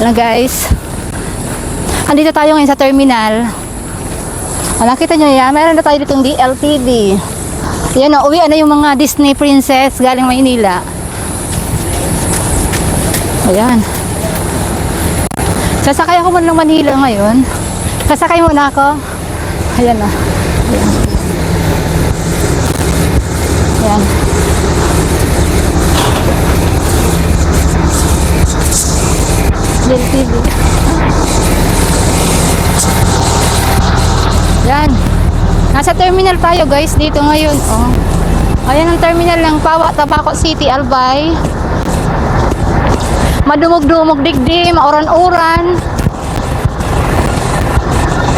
Ayan guys. Andito tayo ngayon sa terminal. Nakita nyo yan, meron na tayo ditong DLTV. Yan o, uwi na yung mga Disney princess galing Maynila. Ayan. Sasakay ako muna ng Manila ngayon. Sasakay muna ako. Ayan o. Ayan. Ayan. DLTV. Yan. Nasa terminal tayo guys dito ngayon. Oh. Ayan ang terminal ng Tabaco City, Albay. Madumog-dumog digdi, mauran-uran.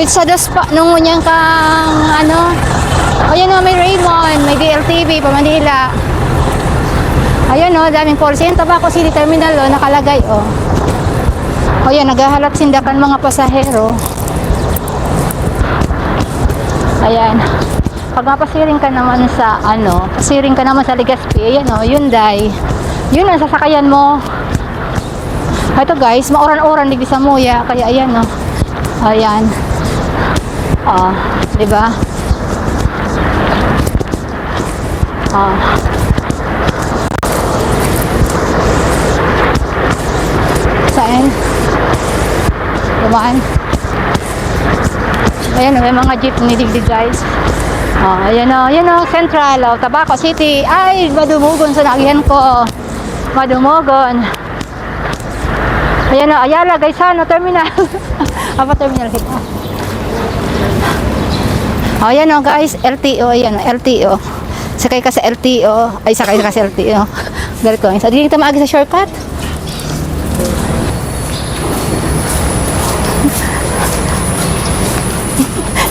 Pizza dos pa nung unyang kang ano. Ayan o, may Raymond, may DLTV pa Manila. Ayan o, daming police. Ayan, Tabaco City Terminal o, nakalagay o. Ayan, naghahalap sindakan mga pasahero. Ayan. Pag mapasiring ka naman sa ano, pasiring ka naman sa Legazpi, ayan o, Hyundai. Yun ang sasakayan mo. Ito guys, mauran-uran digdi sa Muya, kaya ayan o. Ayan. Ah, di ba? Ah. Saan? Dumaan. Ayan, may mga jeep nidigdig guys. Oh, ayan o, Central o, Tabaco City. Ay, madumugon sa nagihan ko. Madumugon. Ayan o, Ayala guys, ano, terminal. Apa terminal kita? Oh, ayan o guys, LTO, ayan o, LTO. Sakay ka sa LTO. Ay, sakay ka sa LTO. Galit ko. So, di kita maagi sa shortcut.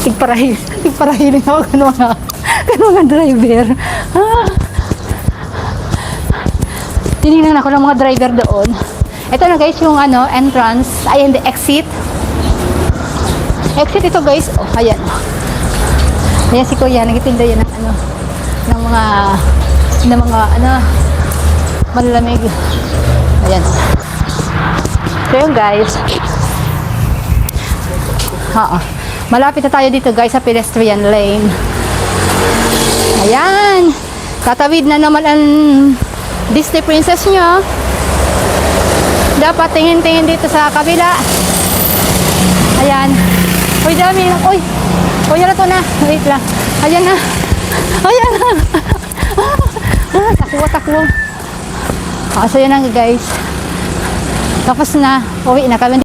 Tigparahiling ako kanu mga driver. Tinignan ako ng mga driver doon. Ito na guys yung ano, entrance, ay hindi, exit. Exit ito guys. Oh, ayan. Ayan si Kuya, nagtitinda yan ng ano, ng mga ano, malalamig. Ayan. So yun guys. Malapit na tayo dito guys sa pedestrian lane. Ayan. Tatawid na naman ang Disney princess nyo. Dapat tingin-tingin dito sa kabila. Ayan. Uy, dami. Uy. Uy, na to na. Wait lang. Ayan na. Ayan na. Takbo. So yun na guys. Tapos na. Uwi na kami.